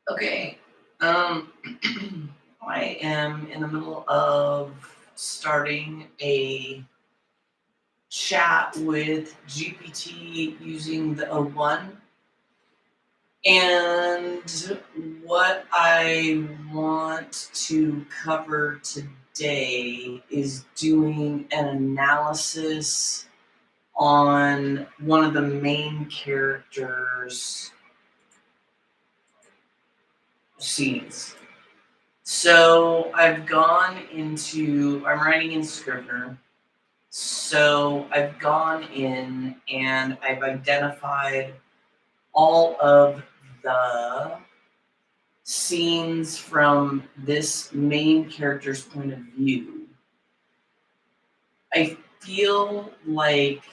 Okay. Um, I am in the middle of starting a chat with GPT using the O1. And what I want to cover today is doing an analysis on one of the main characters' scenes. So I'm writing in Scrivener. So I've gone in and I've identified all of the scenes from this main character's point of view. I feel like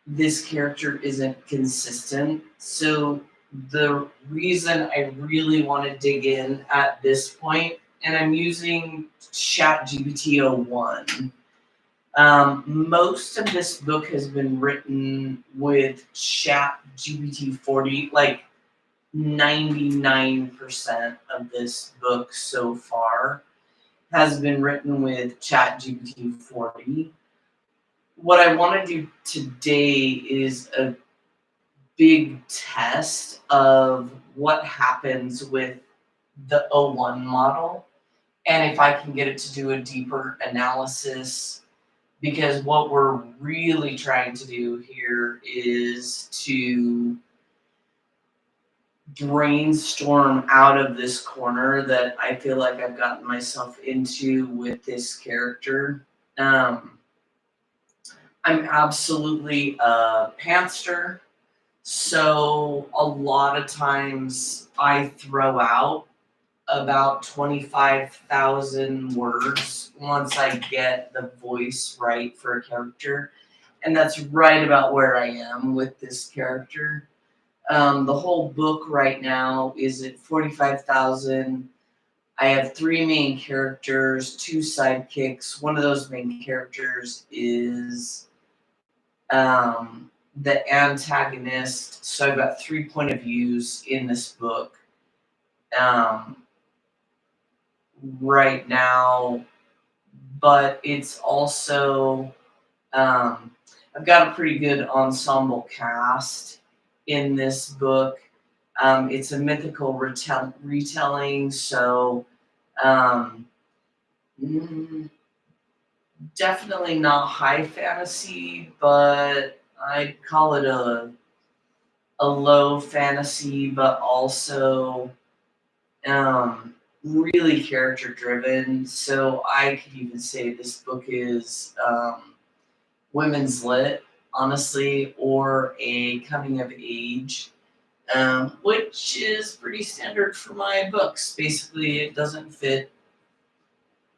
this character isn't consistent. So the reason I really want to dig in at this point, and I'm using ChatGPT 01. Most of this book has been written with ChatGPT 40, like 99% of this book so far has been written with ChatGPT 40. What I want to do today is a big test of what happens with the O1 model and if I can get it to do a deeper analysis, because what we're really trying to do here is to brainstorm out of this corner that I feel like I've gotten myself into with this character. Um, I'm absolutely a pantster, so a lot of times I throw out about 25,000 words once I get the voice right for a character. And that's right about where I am with this character. The whole book right now is at 45,000. I have three main characters, two sidekicks. One of those main characters is the antagonist. So I've got 3 point of views in this book. Um, right now, but it's also I've got a pretty good ensemble cast in this book. It's a mythical retelling, so um, mm, definitely not high fantasy, but I'd call it a low fantasy, but also really character driven. So I could even say this book is women's lit, honestly, or a coming of age, which is pretty standard for my books. Basically, it doesn't fit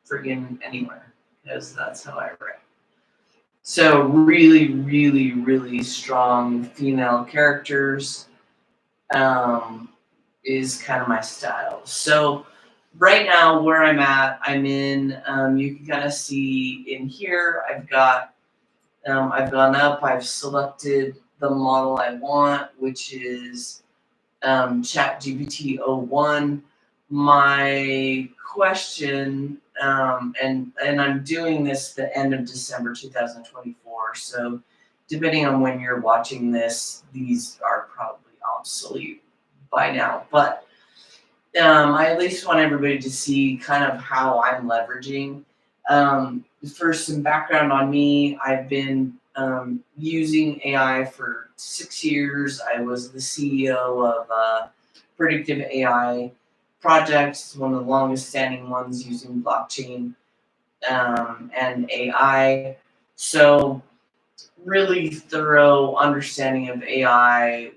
friggin' anywhere because that's how I write. So really, really, really strong female characters um, is kind of my style. So right now, where I'm in. You can kind of see in here. I've gone up. I've selected the model I want, which is ChatGPT 01. My question, and I'm doing this the end of December 2024. So depending on when you're watching this, these are probably obsolete by now. But I at least want everybody to see kind of how I'm leveraging. For some background on me, I've been using AI for 6 years. I was the CEO of a predictive AI project, it's one of the longest standing ones using blockchain and AI. So really thorough understanding of AI,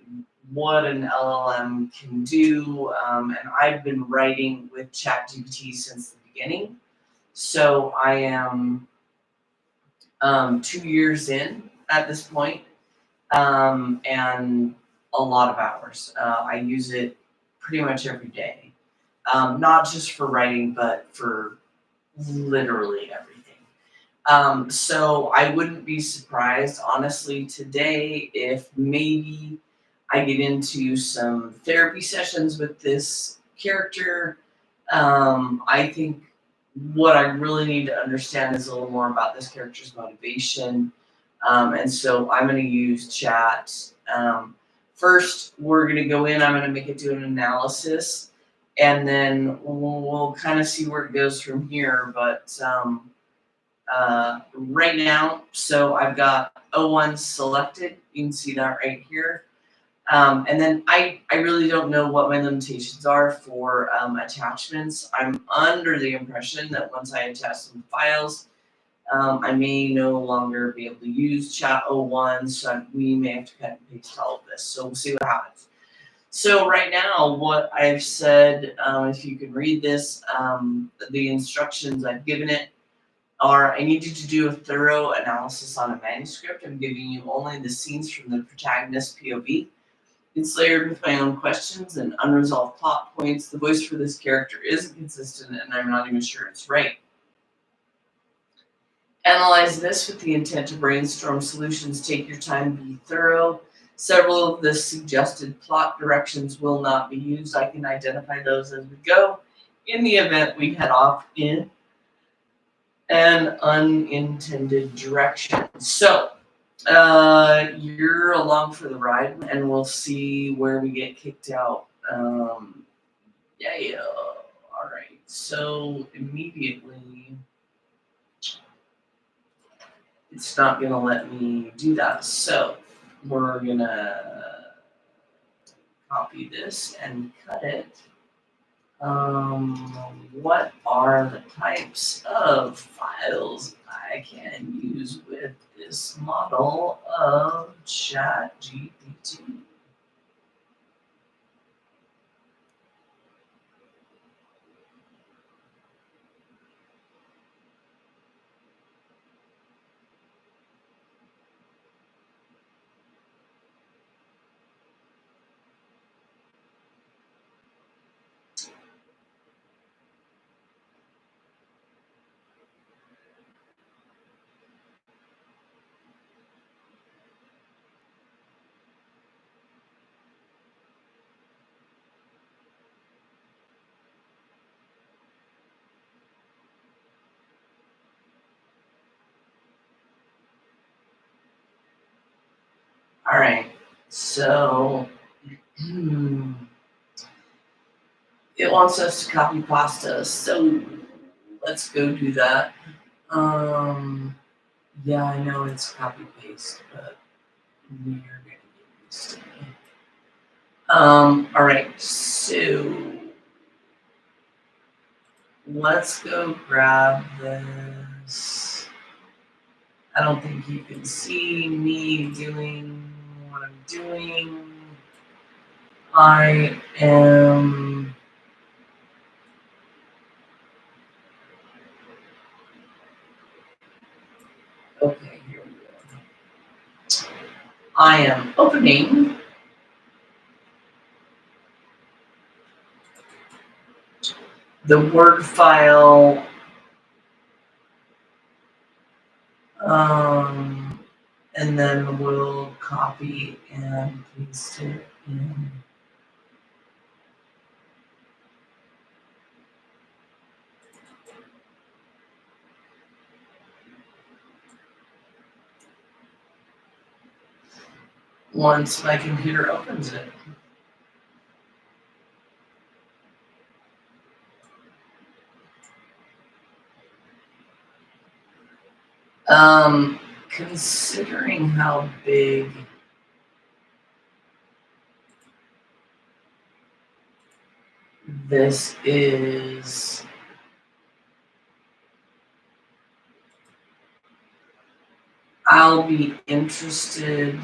what an LLM can do, and I've been writing with ChatGPT since the beginning. So I am 2 years in at this point, and a lot of hours. I use it pretty much every day, not just for writing, but for literally everything. So I wouldn't be surprised, honestly, today if maybe I get into some therapy sessions with this character. I think what I really need to understand is a little more about this character's motivation. And so I'm going to use chat. First, we're going to go in, I'm going to make it do an analysis, and then we'll kind of see where it goes from here. But right now, so I've got O1 selected. You can see that right here. And then I really don't know what my limitations are for attachments. I'm under the impression that once I attach some files, I may no longer be able to use chat O1, so we may have to cut and paste all of this. So we'll see what happens. So right now, what I've said, if you can read this, the instructions I've given it are, I need you to do a thorough analysis on a manuscript. I'm giving you only the scenes from the protagonist POV. It's layered with my own questions and unresolved plot points. The voice for this character isn't consistent, and I'm not even sure it's right. Analyze this with the intent to brainstorm solutions. Take your time, be thorough. Several of the suggested plot directions will not be used. I can identify those as we go in the event we head off in an unintended direction. So, you're along for the ride, and we'll see where we get kicked out. Yeah. All right. So immediately, it's not gonna let me do that. So we're gonna copy this and cut it. What are the types of files I can use with this model of ChatGPT? All right, so it wants us to copy pasta, so let's go do that. Yeah, I know it's copy paste, but we are gonna get used to it. All right, so let's go grab this. I don't think you can see me doing what I'm doing. I am okay, here we go. I am opening the Word file, and then we'll copy and paste it in. Once my computer opens it. Considering how big this is, I'll be interested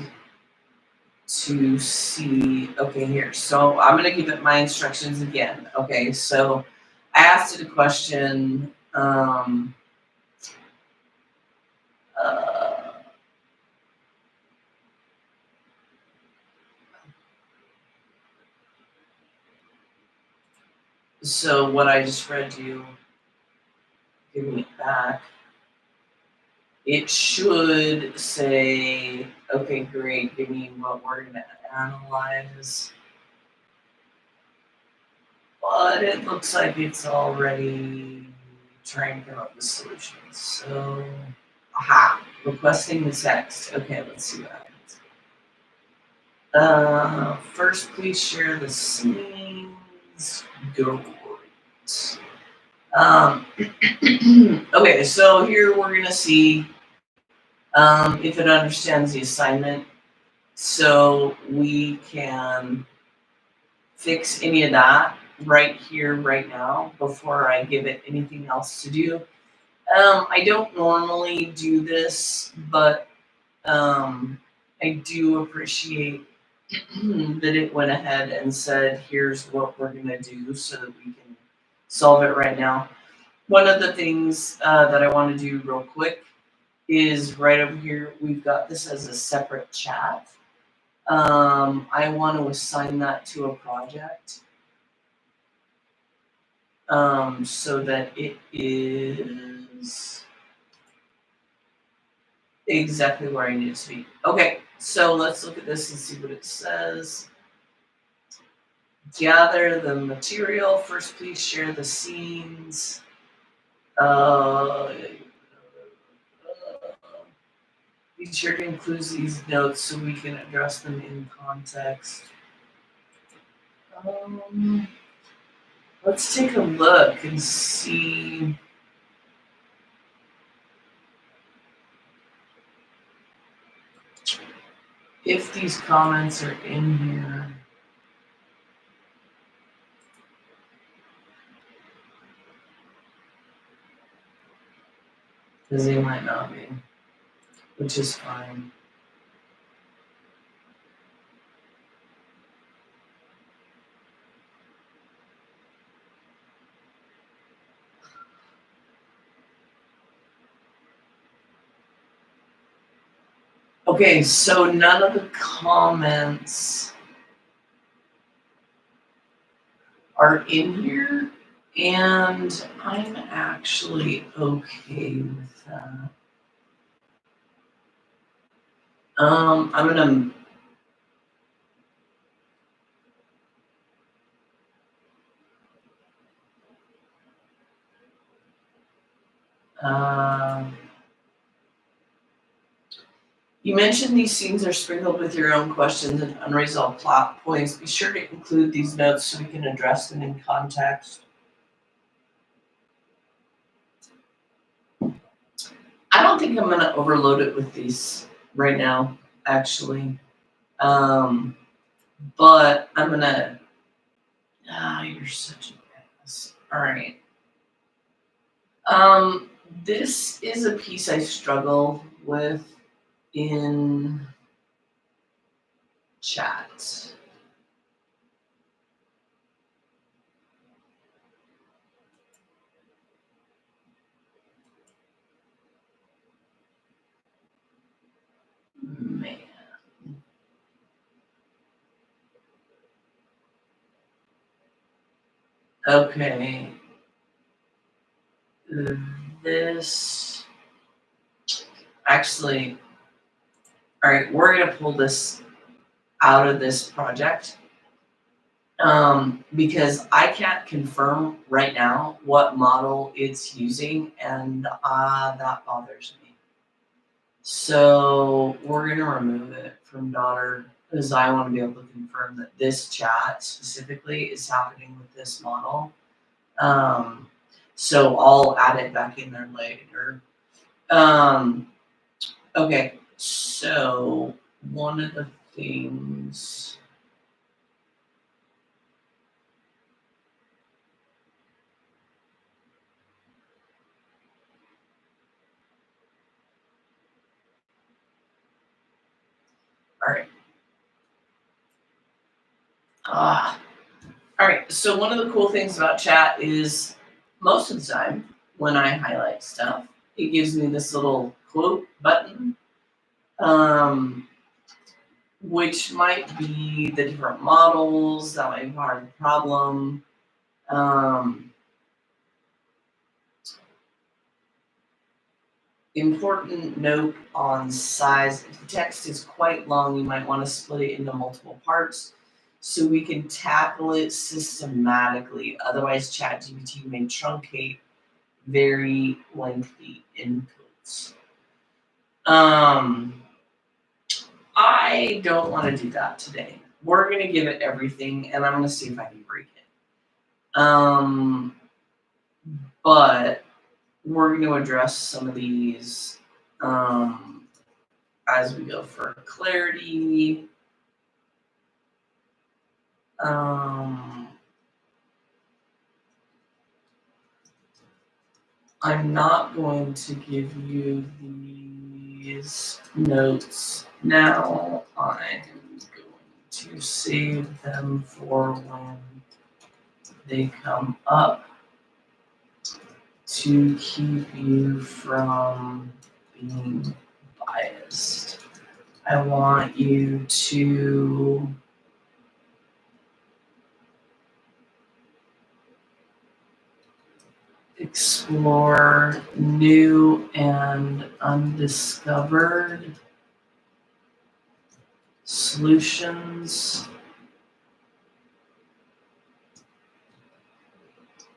to see. Okay, here. So I'm gonna give it my instructions again. Okay, so I asked it a question. Uh, so what I just read you, giving it back, it should say, okay, great, give me what we're gonna analyze. but it looks like it's already trying to come up with solutions. So, aha, requesting the text. Okay, let's see what happens. First, please share the scenes. Great. Um, okay, so here we're gonna see if it understands the assignment, so we can fix any of that right here, right now, before I give it anything else to do. I don't normally do this, but I do appreciate that it went ahead and said, here's what we're going to do so that we can solve it right now. One of the things that I want to do real quick is right over here, we've got this as a separate chat. I want to assign that to a project so that it is exactly where I need it to be. Okay, so let's look at this and see what it says. Gather the material. First, please share the scenes. Be sure to include these notes so we can address them in context. Let's take a look and see if these comments are in here. Because they might not be, which is fine. Okay, so none of the comments are in here, and I'm actually okay with that. I'm gonna you mentioned these scenes are sprinkled with your own questions and unresolved plot points. Be sure to include these notes so we can address them in context. I don't think I'm going to overload it with these right now, actually. But I'm going to... you're such an ass. All right. This is a piece I struggle with in chat. Man. Okay. This actually, all right, we're going to pull this out of this project because I can't confirm right now what model it's using, and that bothers me. So we're going to remove it from daughter because I want to be able to confirm that this chat specifically is happening with this model. So I'll add it back in there later. Okay, so one of the things. All right. All right, so one of the cool things about chat is most of the time when I highlight stuff, it gives me this little quote button, which might be the different models, that might be part of the problem. Important note on size. If the text is quite long, you might want to split it into multiple parts. so we can tackle it systematically. Otherwise, ChatGPT may truncate very lengthy inputs. I don't want to do that today. We're going to give it everything, and I'm going to see if I can break it. But we're going to address some of these as we go for clarity. I'm not going to give you these notes now. I'm going to save them for when they come up to keep you from being biased. I want you to explore new and undiscovered solutions.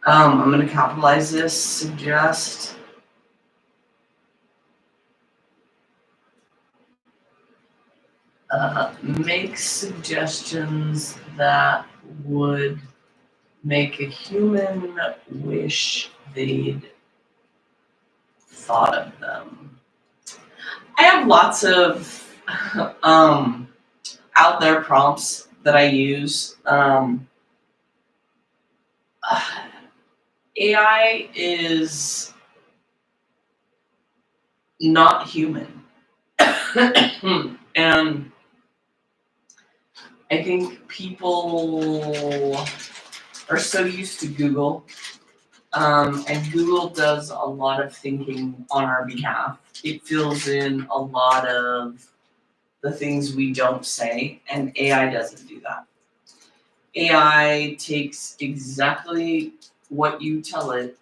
I'm going to capitalize this, suggest. Make suggestions that would make a human wish they'd thought of them. I have lots of out there prompts that I use. AI is not human. And I think people are so used to Google, and Google does a lot of thinking on our behalf. It fills in a lot of the things we don't say, and AI doesn't do that. AI takes exactly what you tell it,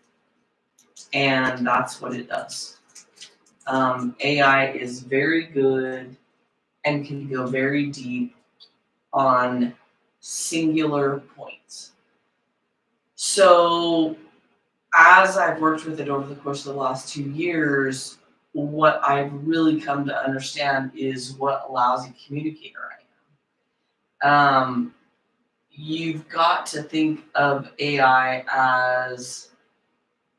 and that's what it does. AI is very good and can go very deep on singular points. So, as I've worked with it over the course of the last 2 years, what I've really come to understand is what a lousy communicator I am. You've got to think of AI as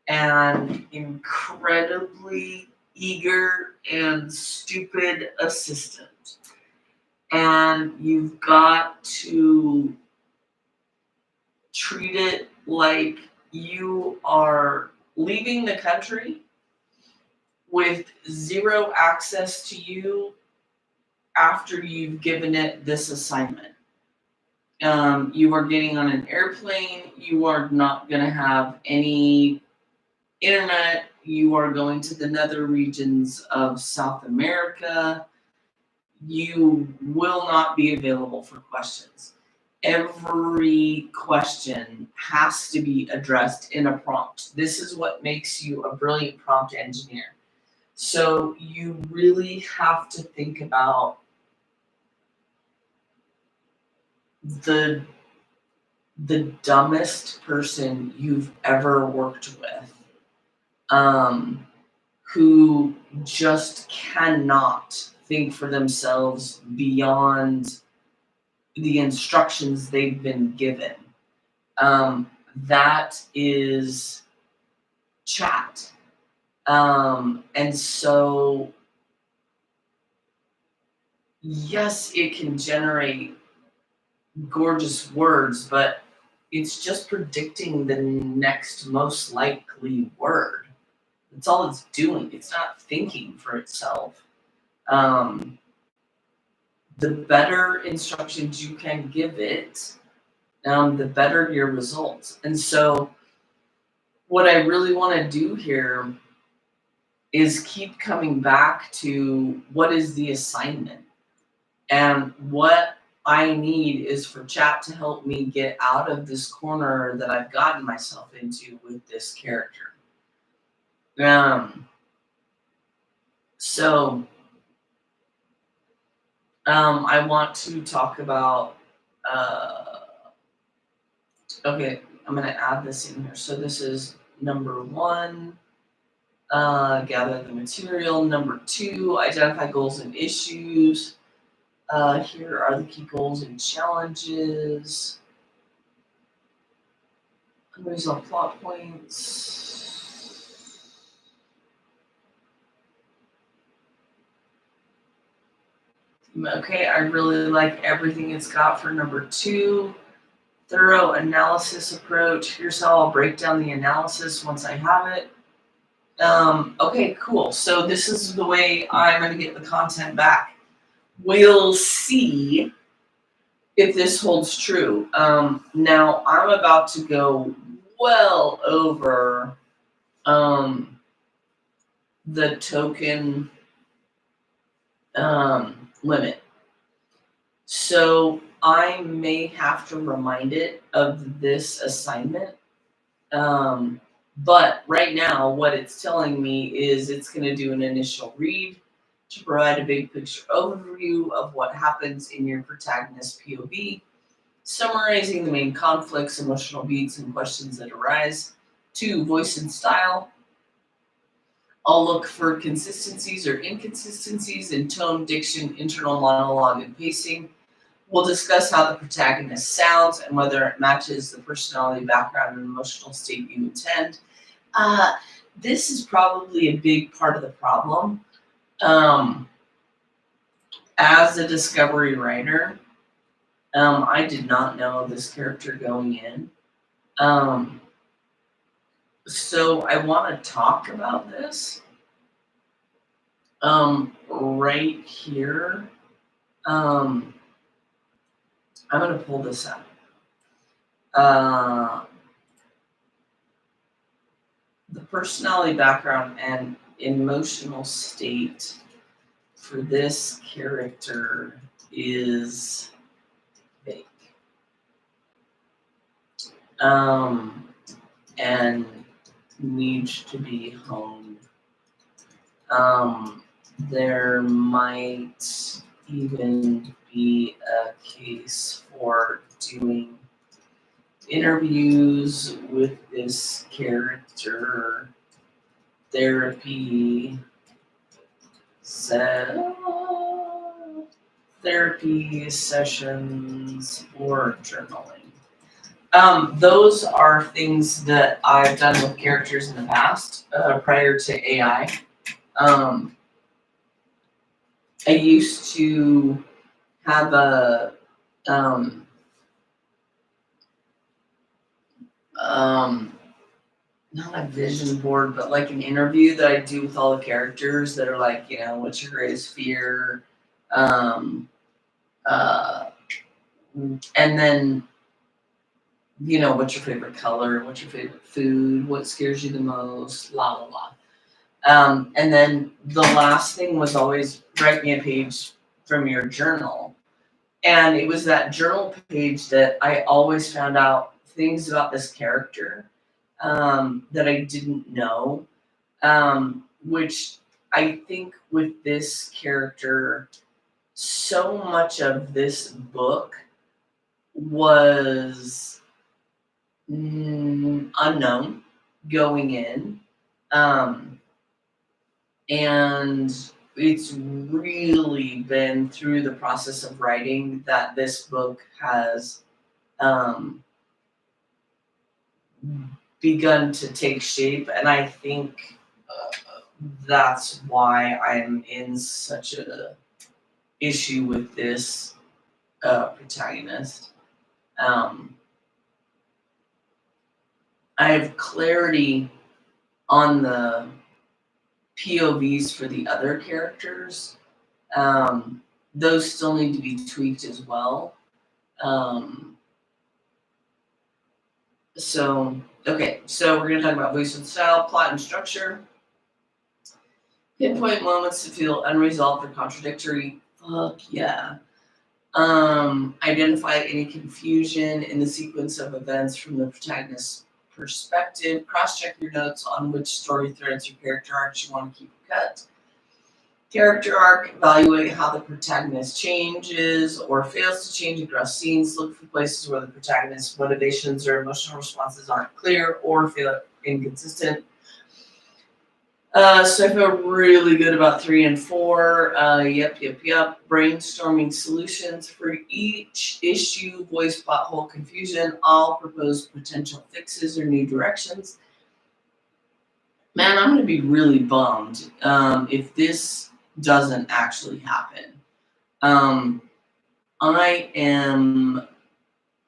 an incredibly eager and stupid assistant. And you've got to treat it like you are leaving the country with zero access to you after you've given it this assignment. You are getting on an airplane. You are not going to have any internet. You are going to the nether regions of South America. You will not be available for questions. Every question has to be addressed in a prompt. This is what makes you a brilliant prompt engineer. So you really have to think about the dumbest person you've ever worked with, who just cannot think for themselves beyond the instructions they've been given. That is chat. And so, yes, it can generate gorgeous words, but it's just predicting the next most likely word. That's all it's doing. It's not thinking for itself. The better instructions you can give it, the better your results. And so what I really want to do here is keep coming back to what is the assignment. And what I need is for chat to help me get out of this corner that I've gotten myself into with this character. So I want to talk about Okay, I'm going to add this in here. So this is number 1, gather the material. Number 2, identify goals and issues. Here are the key goals and challenges. Unresolved plot points. Okay, I really like everything it's got for number 2. Thorough analysis approach. Here's how I'll break down the analysis once I have it. Okay, cool. So this is the way I'm going to get the content back. We'll see if this holds true. Now, I'm about to go well over the token limit. So I may have to remind it of this assignment. But right now, what it's telling me is it's going to do an initial read to provide a big picture overview of what happens in your protagonist POV, summarizing the main conflicts, emotional beats, and questions that arise. 2, voice and style. I'll look for consistencies or inconsistencies in tone, diction, internal monologue, and pacing. We'll discuss how the protagonist sounds and whether it matches the personality, background, and emotional state you intend. This is probably a big part of the problem. As a discovery writer, I did not know this character going in. So I want to talk about this right here. I'm going to pull this up. The personality, background, and emotional state for this character is vague. And needs to be honed. There might even be a case for doing interviews with this character, therapy sessions, or journaling. Those are things that I've done with characters in the past, prior to AI. I used to have a not a vision board, but like an interview that I do with all the characters that are like, what's your greatest fear? And then, what's your favorite color? What's your favorite food? What scares you the most? La la la. And then the last thing was always write me a page from your journal. And it was that journal page that I always found out things about this character that I didn't know, which I think with this character, so much of this book was unknown going in. And it's really been through the process of writing that this book has begun to take shape. And I think that's why I'm in such a issue with this protagonist. I have clarity on the POVs for the other characters. Those still need to be tweaked as well. So we're going to talk about voice and style, plot and structure. Pinpoint moments to feel unresolved or contradictory. Fuck yeah. Identify any confusion in the sequence of events from the protagonist's perspective. Cross-check your notes on which story threads or character arcs you want to keep cut. Character arc, evaluate how the protagonist changes or fails to change across scenes. Look for places where the protagonist's motivations or emotional responses aren't clear or feel inconsistent. So I feel really good about 3 and 4. Yep. Brainstorming solutions for each issue, voice plot hole confusion, all proposed potential fixes or new directions. Man, I'm going to be really bummed if this doesn't actually happen. I am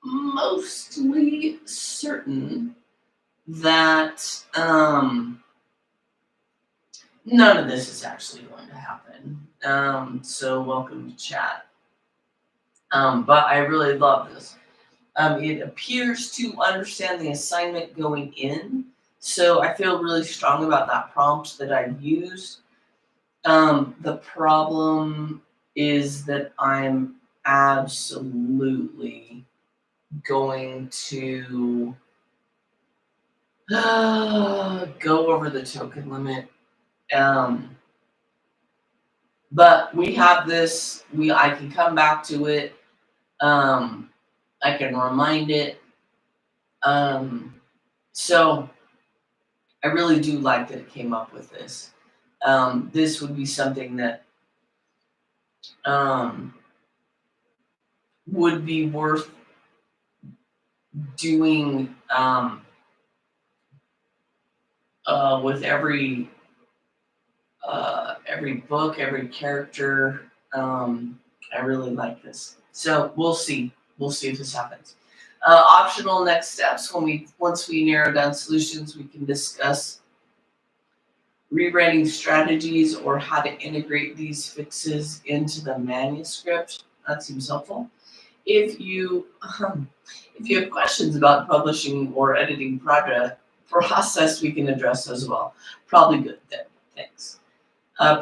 mostly certain that none of this is actually going to happen. So welcome to chat. But I really love this. It appears to understand the assignment going in. So I feel really strong about that prompt that I've used. The problem is that I'm absolutely going to go over the token limit. But we have this. I can come back to it. I can remind it. So I really do like that it came up with this. This would be something that would be worth doing with every book, every character. I really like this. So we'll see. We'll see if this happens. Optional next steps. Once we narrow down solutions, we can discuss rewriting strategies or how to integrate these fixes into the manuscript. That seems helpful. If you have questions about publishing or editing process, we can address those as well. Probably good then. Thanks.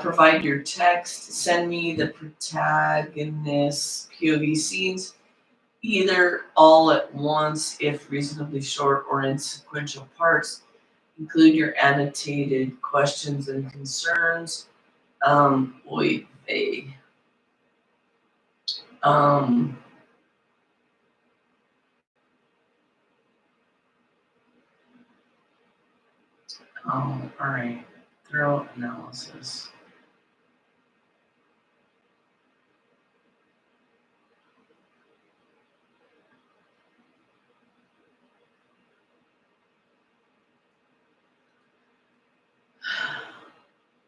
Provide your text. Send me the protagonist's POV scenes, either all at once if reasonably short or in sequential parts. Include your annotated questions and concerns. Oy vey. All right. Thorough analysis.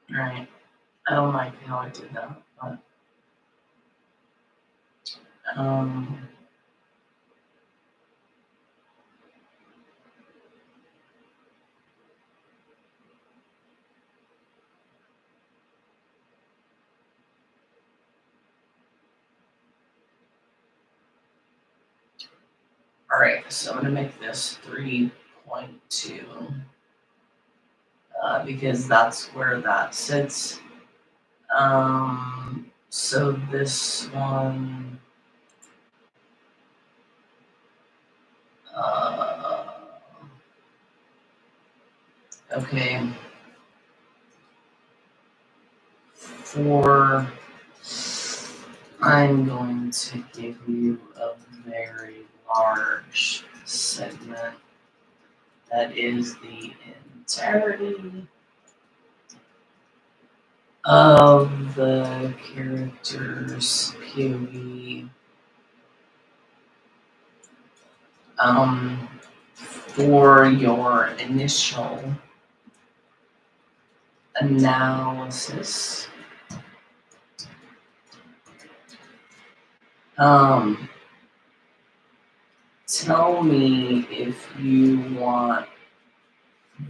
All right. I don't like how I did that, but all right. So I'm gonna make this 3.2 because that's where that sits. So this one. Okay. I'm going to give you a very large segment that is the entirety of the character's POV. For your initial analysis. Tell me if you want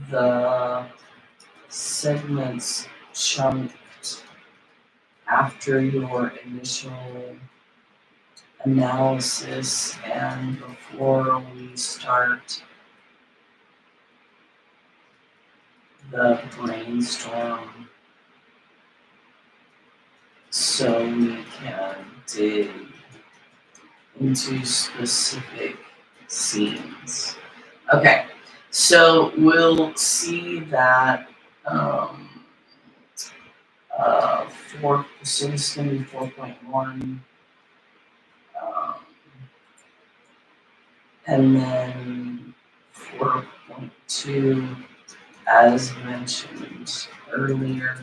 the segments chunked after your initial analysis and before we start the brainstorm, so we can dig into specific scenes. Okay, so we'll see that So this is going to be 4.1. And then 4.2, as mentioned earlier,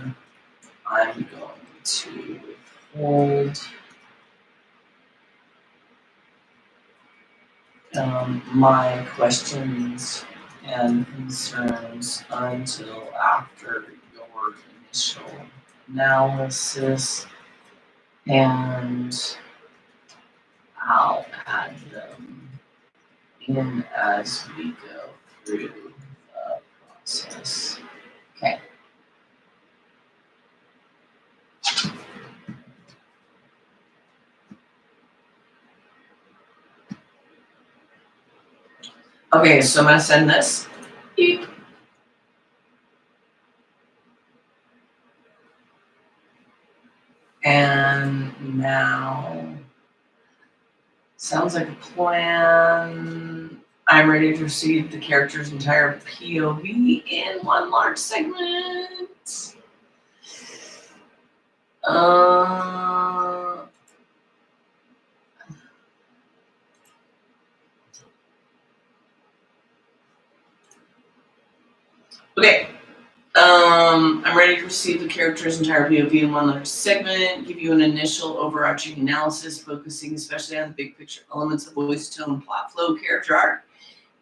I'm going to withhold my questions and concerns until after your initial analysis, and I'll add them in as we go through the process. Okay. Okay, so I'm going to send this. Beep. And now, sounds like a plan. I'm ready to receive the character's entire POV in one large segment. Okay. I'm ready to receive the character's entire POV in one large segment, give you an initial overarching analysis, focusing especially on the big picture elements of voice, tone, plot, flow, character arc,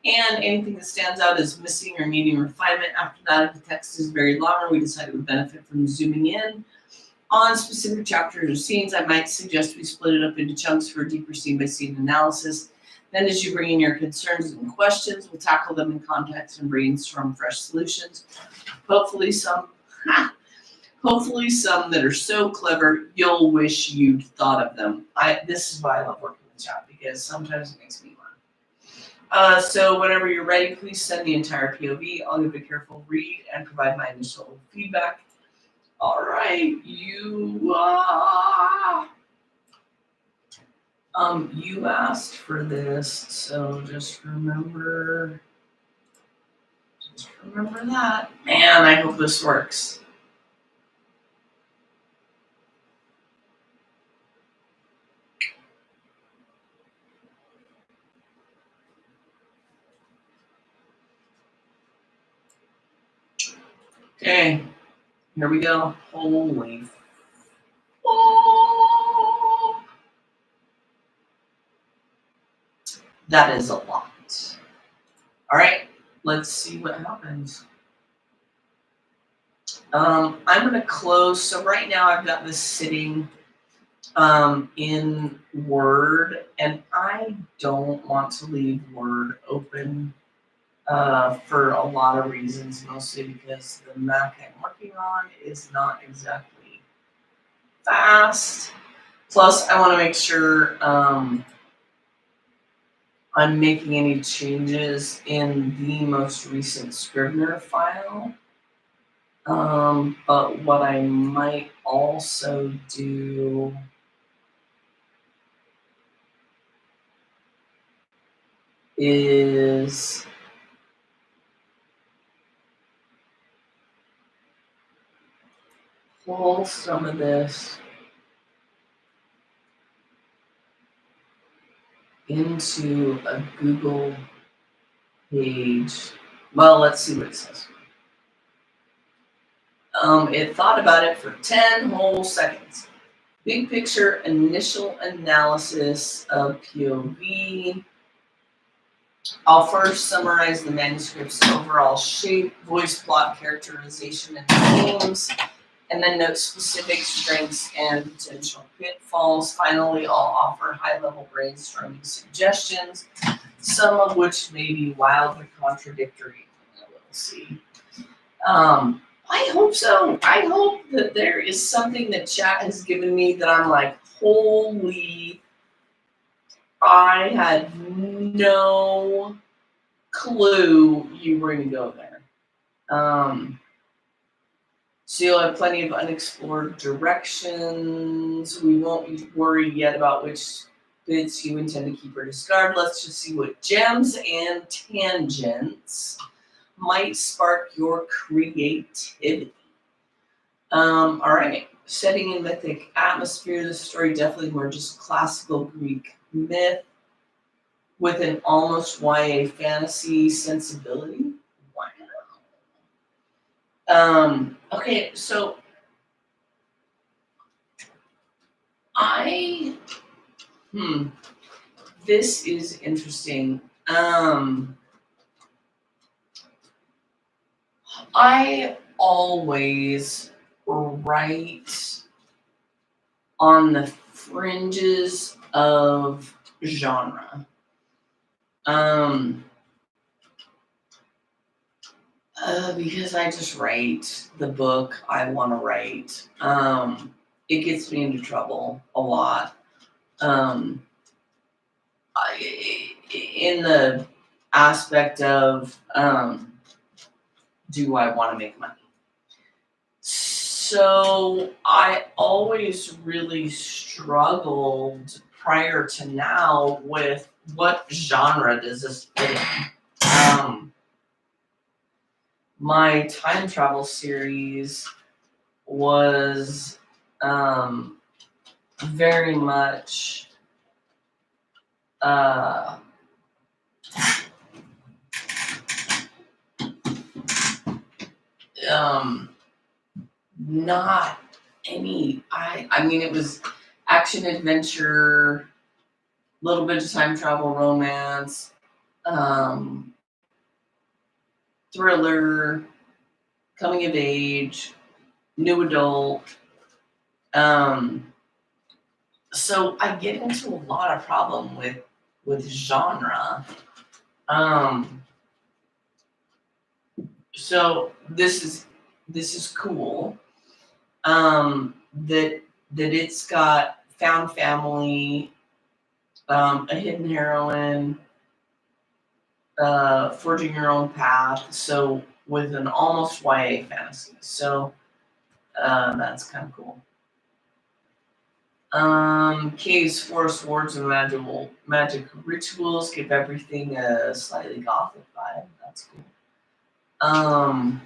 and anything that stands out as missing or needing refinement. After that, if the text is very long or we decide it would benefit from zooming in on specific chapters or scenes, I might suggest we split it up into chunks for a deeper scene-by-scene analysis. Then as you bring in your concerns and questions, we'll tackle them in context and brainstorm fresh solutions. Hopefully some that are so clever you'll wish you'd thought of them. This is why I love working with chat, because sometimes it makes me laugh. So whenever you're ready, please send the entire POV. I'll give it a careful read and provide my initial feedback. All right, you asked for this, so just remember that. Man, I hope this works. Okay, here we go. Holy. Oh, that is a lot. All right, let's see what happens. I'm going to close. So right now I've got this sitting in Word, and I don't want to leave Word open for a lot of reasons, mostly because the Mac I'm working on is not exactly fast. Plus, I want to make sure I'm making any changes in the most recent Scrivener file. But what I might also do is pull some of this into a Google page. Well, let's see what it says. It thought about it for 10 whole seconds. Big picture initial analysis of POV. I'll first summarize the manuscript's overall shape, voice, plot, characterization, and themes, and then note specific strengths and potential pitfalls. Finally, I'll offer high-level brainstorming suggestions, some of which may be wildly contradictory. We'll see. I hope so. I hope that there is something that chat has given me that I'm like, holy, I had no clue you were going to go there. So you'll have plenty of unexplored directions. We won't worry yet about which bits you intend to keep or discard. Let's just see what gems and tangents might spark your creativity. All right. Setting in mythic atmosphere. The story definitely merges classical Greek myth with an almost YA fantasy sensibility. Wow. Okay, so I this is interesting. I always write on the fringes of genre. Um, because I just write the book I want to write. It gets me into trouble a lot. Um, in the aspect of do I want to make money? So I always really struggled prior to now with what genre does this fit in. My time travel series was very much uh, not any. I mean, it was action adventure, little bit of time travel, romance, um, thriller, coming of age, new adult. Um, so I get into a lot of problem with genre. Um, so this is cool. That it's got found family, a hidden heroine, forging your own path. So with an almost YA fantasy. So that's kind of cool. Caves, forests, wards, and magic rituals give everything a slightly gothic vibe. That's cool. Um,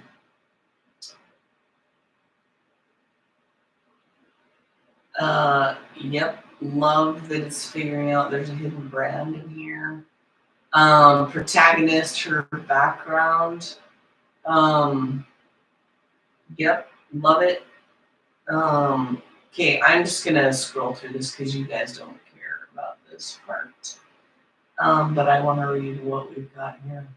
yep. Love that it's figuring out there's a hidden brand in here. Protagonist, her background. Um, yep. Love it. Okay, I'm just gonna scroll through this because you guys don't care about this part. But I want to read what we've got here.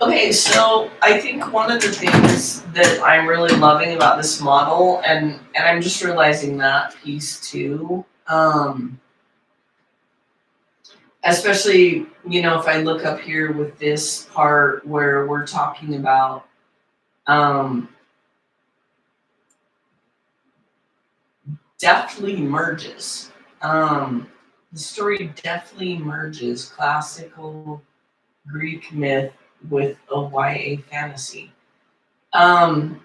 Okay, so I think one of the things that I'm really loving about this model, and I'm just realizing that piece too, especially if I look up here with this part where we're talking about um, deftly merges. The story deftly merges classical Greek myth with a YA fantasy. Um,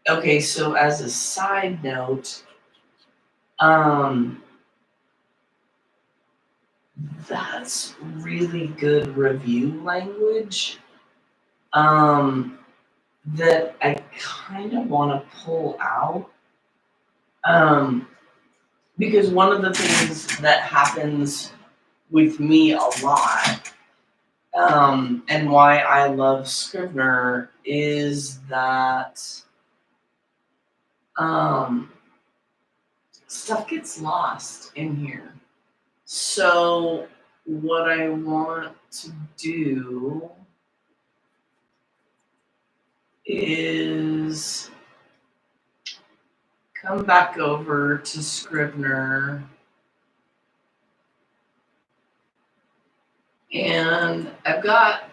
okay, so as a side note, um, that's really good review language that I kind of want to pull out. Because one of the things that happens with me a lot, and why I love Scrivener, is that stuff gets lost in here. So what I want to do is come back over to Scrivener, and I've got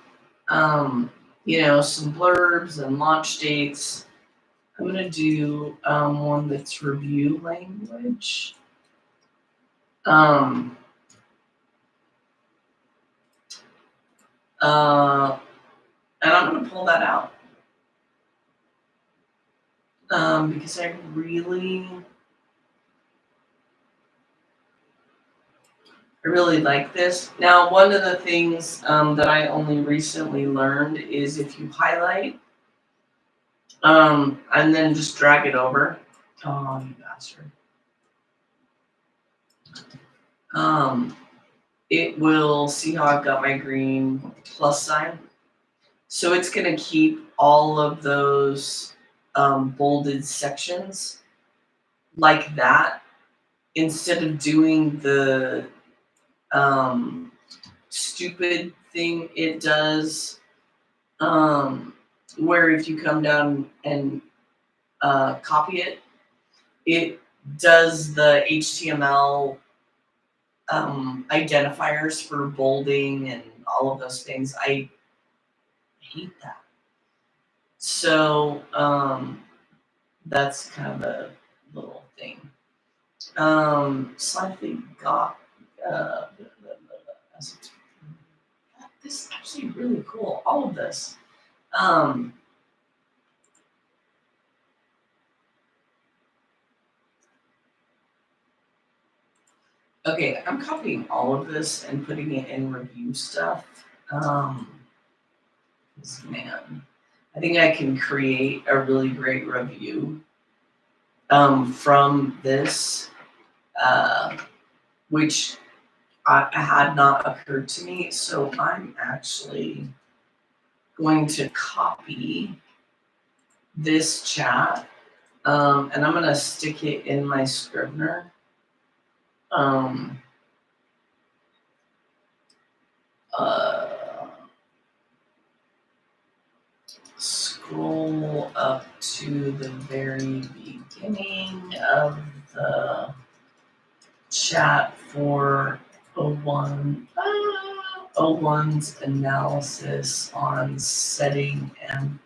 some blurbs and launch dates. I'm gonna do one that's review language. Um, and I'm gonna pull that out. because I really like this. Now, one of the things that I only recently learned is if you highlight and then just drag it over. Oh, you bastard. Um, it will see how I've got my green plus sign. So it's going to keep all of those bolded sections like that instead of doing the um, stupid thing it does, where if you come down and copy it, it does the HTML identifiers for bolding and all of those things. I hate that. So that's kind of a little thing. Slightly got this is actually really cool. All of this. Um, okay, I'm copying all of this and putting it in review stuff. Man, I think I can create a really great review from this, which had not occurred to me. So I'm actually going to copy this chat and I'm going to stick it in my Scrivener. Scroll up to the very beginning of the chat for O1's analysis on setting and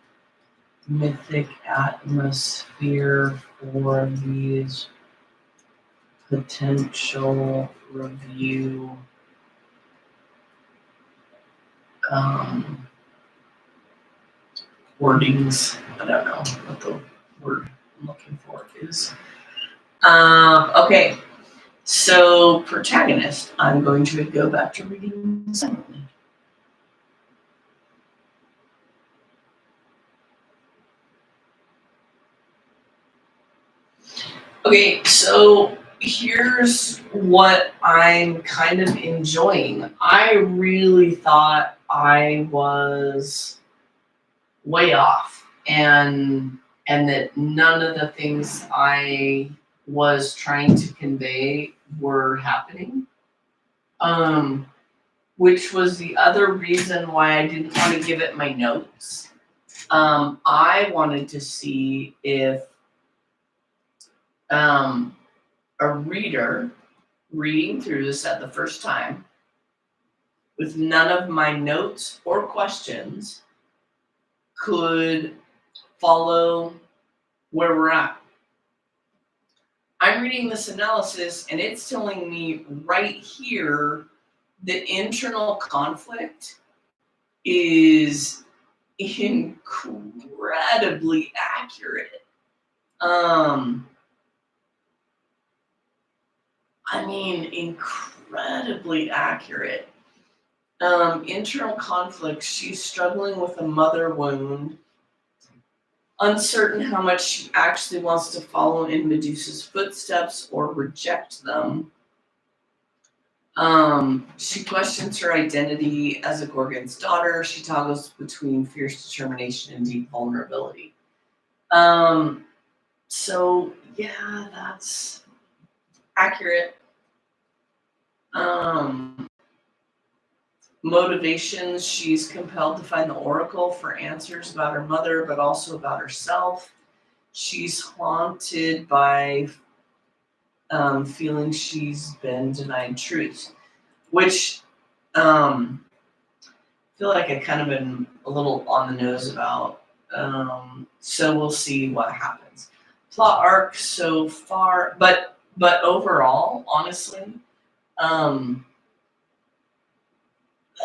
mythic atmosphere for these potential review wordings. I don't know what the word I'm looking for is. Okay, so protagonist. I'm going to go back to reading silently. Okay, so here's what I'm kind of enjoying. I really thought I was way off and that none of the things I was trying to convey were happening. Which was the other reason why I didn't want to give it my notes. I wanted to see if a reader reading through this at the first time with none of my notes or questions could follow where we're at. I'm reading this analysis and it's telling me right here that internal conflict is incredibly accurate. Incredibly accurate. Internal conflict, she's struggling with a mother wound, uncertain how much she actually wants to follow in Medusa's footsteps or reject them. She questions her identity as a Gorgon's daughter. She toggles between fierce determination and deep vulnerability. So yeah, that's accurate. Motivations, she's compelled to find the oracle for answers about her mother, but also about herself. She's haunted by feeling she's been denied truth, which I feel like I kind of been a little on the nose about. So we'll see what happens. Plot arc so far, but overall, honestly,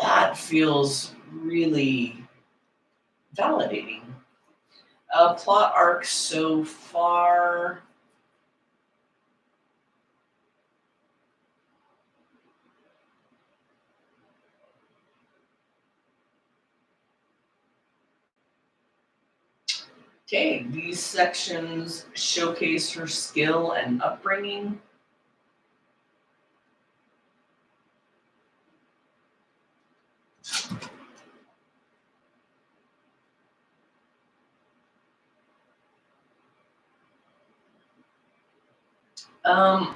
that feels really validating. Plot arc so far. Okay, these sections showcase her skill and upbringing.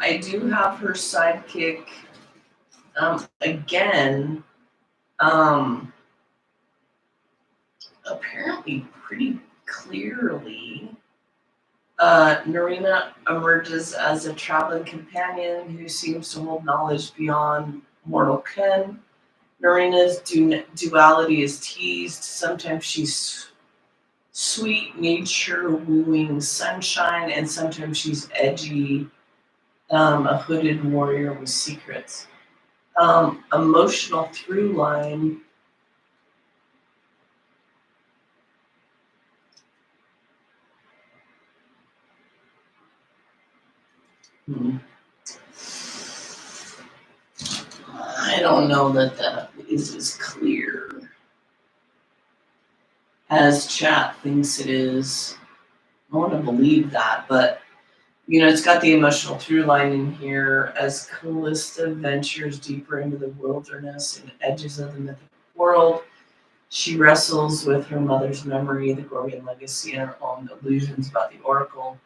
I do have her sidekick. Again, apparently pretty clearly, Narina emerges as a traveling companion who seems to hold knowledge beyond mortal ken. Narina's duality is teased. Sometimes she's sweet nature wooing sunshine, and sometimes she's edgy, a hooded warrior with secrets. Emotional through line. I don't know that that is as clear as chat thinks it is. I want to believe that, but it's got the emotional through line in here as Callista ventures deeper into the wilderness and edges of the mythical world. She wrestles with her mother's memory, the Gorgon legacy, and her own illusions about the Oracle.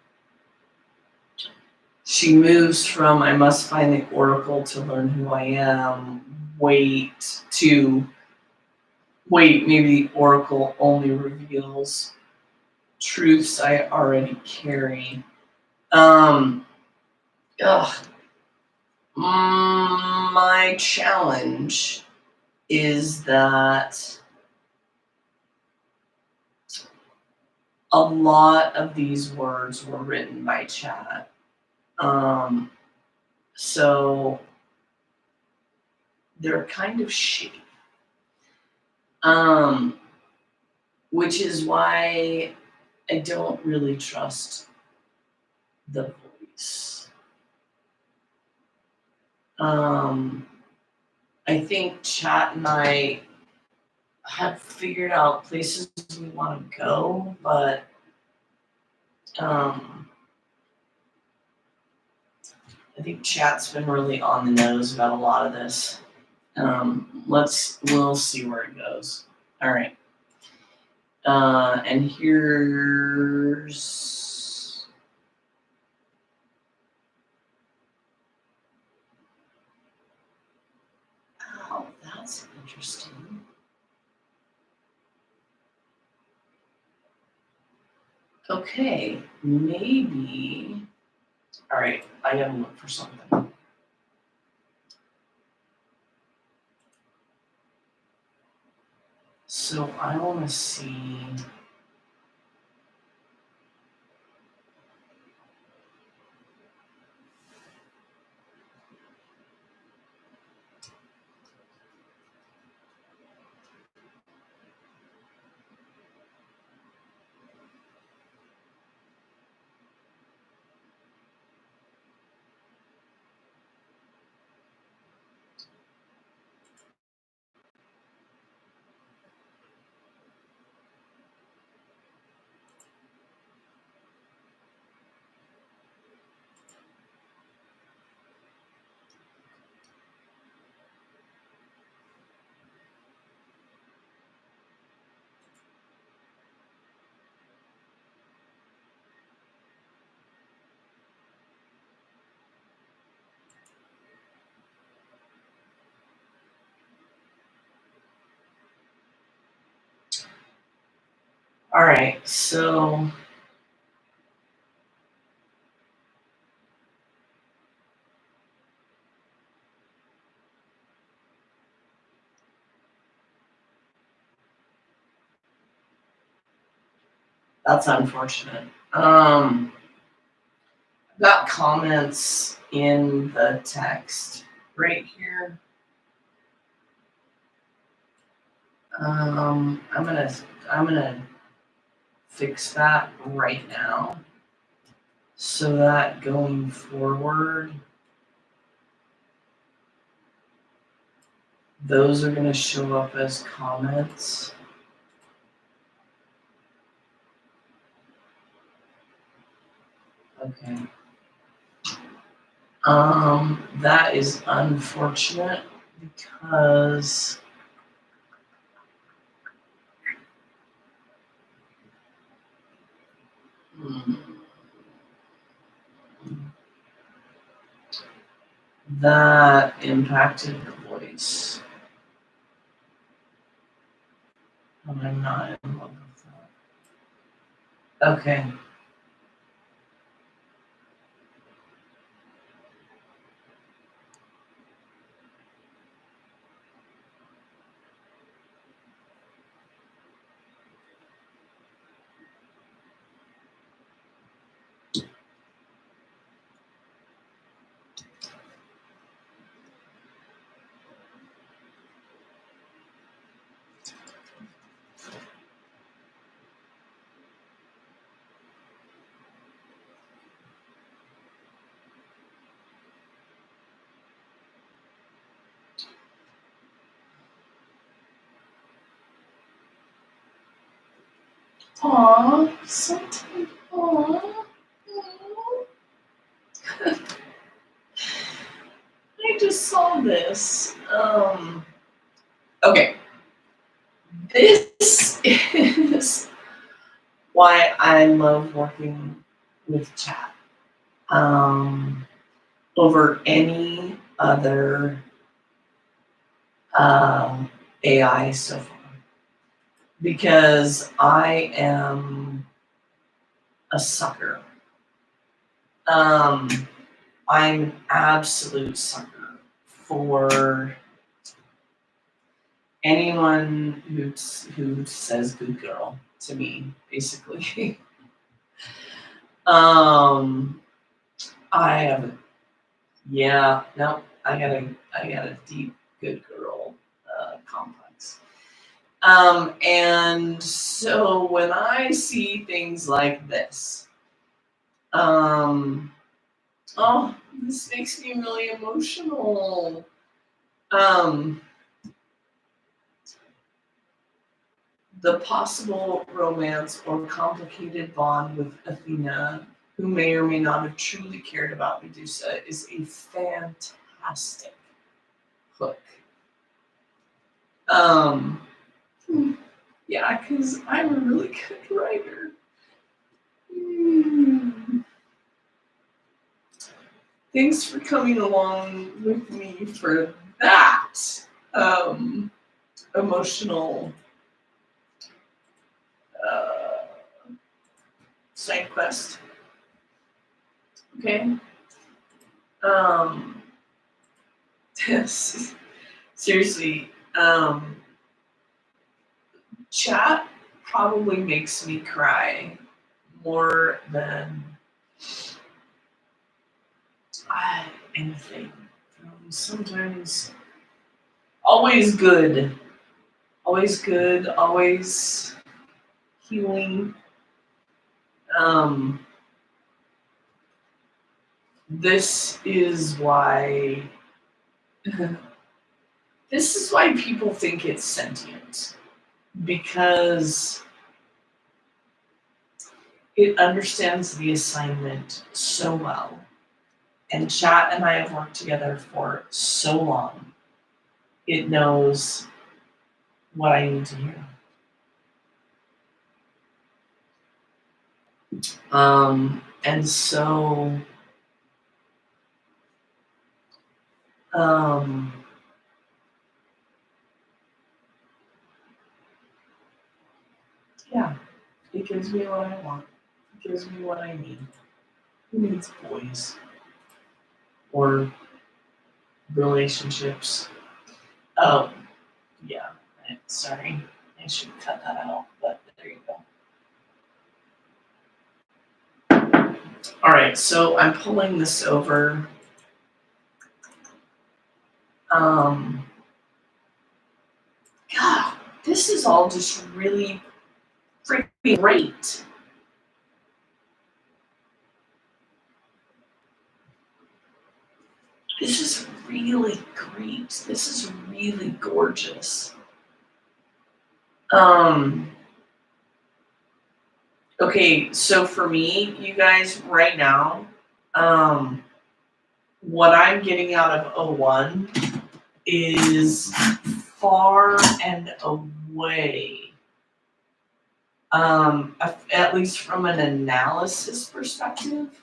She moves from "I must find the Oracle to learn who I am," to maybe the Oracle only reveals truths I already carry. Um, ugh. My challenge is that a lot of these words were written by chat. So they're kind of shitty. Which is why I don't really trust the voice. I think chat and I have figured out places we want to go, but I think chat's been really on the nose about a lot of this. We'll see where it goes. All right. And here's that's interesting. Okay, maybe. All right, I gotta look for something. So I want to see. All right, so that's unfortunate. I've got comments in the text right here. I'm gonna fix that right now so that going forward, those are going to show up as comments. Okay. That is unfortunate because that impacted the voice. And I'm not in love with that. Okay. Aww, sometimes, aww. I just saw this. Okay. This is why I love working with chat over any other AI so far. Because I am a sucker. I'm an absolute sucker for anyone who says "good girl" to me, basically. I have a I got a deep good girl complex. And so when I see things like this, this makes me really emotional. The possible romance or complicated bond with Athena, who may or may not have truly cared about Medusa, is a fantastic hook. Yeah, because I'm a really good writer. Thanks for coming along with me for that emotional side quest. Okay. Seriously, chat probably makes me cry more than anything. Sometimes, always good, always healing. This is why. This is why people think it's sentient, because it understands the assignment so well. And chat and I have worked together for so long. It knows what I need to hear. And so, yeah, it gives me what I want. It gives me what I need. Who needs boys or relationships? Oh, yeah. Sorry, I should cut that out, but there you go. All right, so I'm pulling this over. God, this is all just really freaking great. This is really great. This is really gorgeous. Okay, so for me, you guys, right now, what I'm getting out of O1 is far and away, at least from an analysis perspective,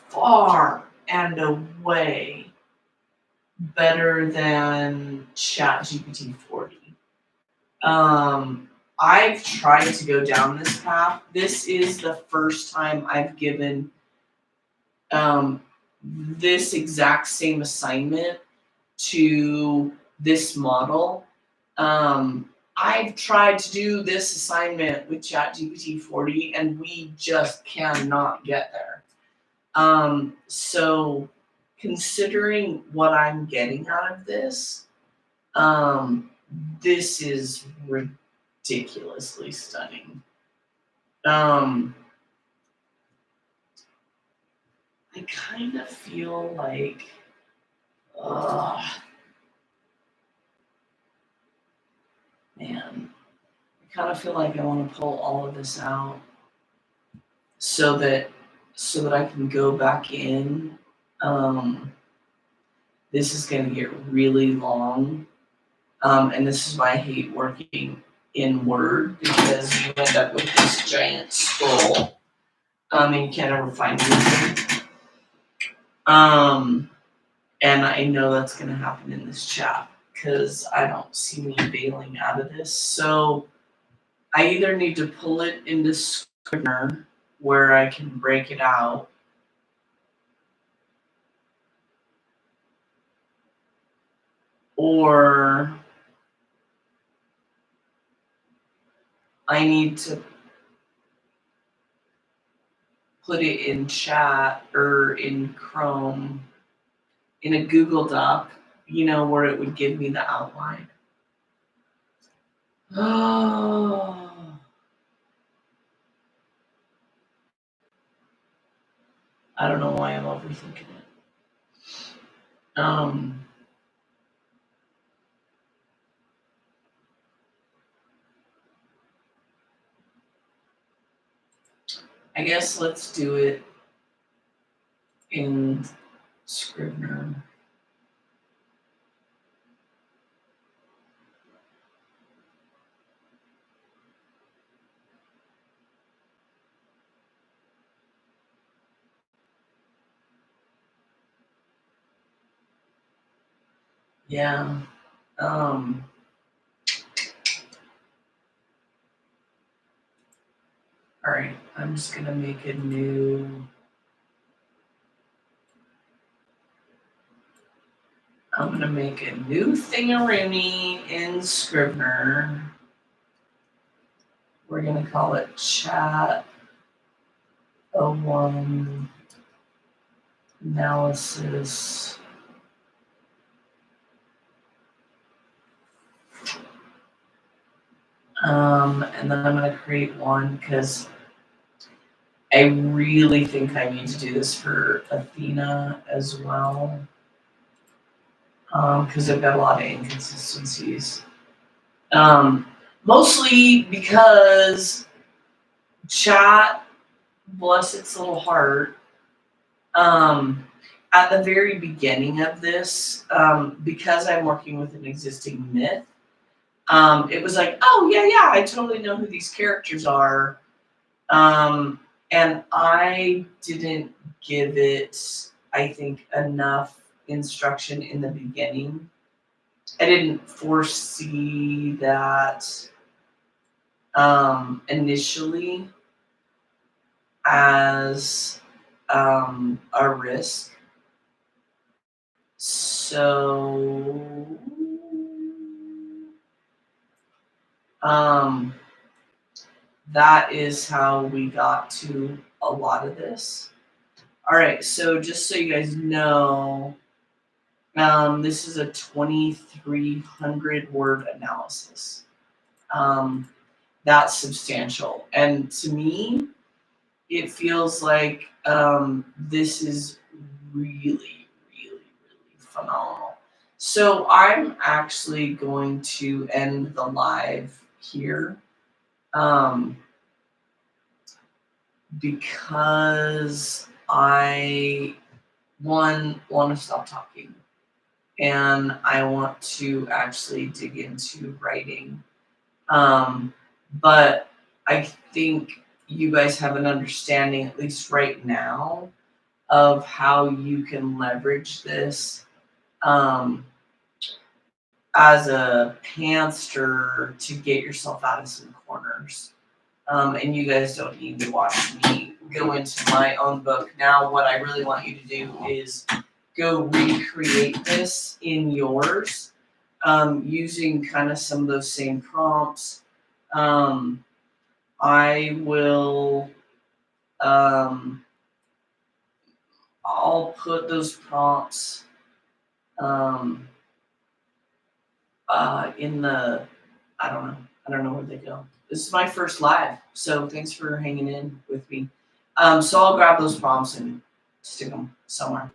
far and away better than ChatGPT 40. I've tried to go down this path. This is the first time I've given this exact same assignment to this model. I've tried to do this assignment with ChatGPT 40 and we just cannot get there. So considering what I'm getting out of this, this is ridiculously stunning. I kind of feel like, man, I kind of feel like I want to pull all of this out so that I can go back in. This is going to get really long, and this is why I hate working in Word, because you end up with this giant scroll, and you can't ever find anything. And I know that's going to happen in this chat because I don't see me bailing out of this. So I either need to pull it into Scrivener where I can break it out, or I need to put it in chat or in Chrome in a Google Doc, where it would give me the outline. Oh. I don't know why I'm overthinking it. I guess let's do it in Scrivener. Yeah. All right. I'm just gonna make a new. I'm gonna make a new thingaroonie in Scrivener. We're gonna call it Chat 01 Analysis. And then I'm gonna create one because I really think I need to do this for Athena as well. Because I've got a lot of inconsistencies. Mostly because chat, bless its little heart, at the very beginning of this, because I'm working with an existing myth, it was like, oh, yeah, I totally know who these characters are. And I didn't give it, I think, enough instruction in the beginning. I didn't foresee that initially as a risk. So that is how we got to a lot of this. All right, so just so you guys know, this is a 2,300 word analysis. um, that's substantial. And to me, it feels like this is really, really, really phenomenal. So I'm actually going to end the live here um, because I, one, want to stop talking and I want to actually dig into writing. Um, but I think you guys have an understanding, at least right now, of how you can leverage this um, as a pantster to get yourself out of some corners. And you guys don't need to watch me go into my own book. Now, what I really want you to do is go recreate this in yours using kind of some of those same prompts. Um, I will, um, I'll put those prompts um, in the, I don't know. I don't know where they go. This is my first live, so thanks for hanging in with me. So I'll grab those prompts and stick them somewhere.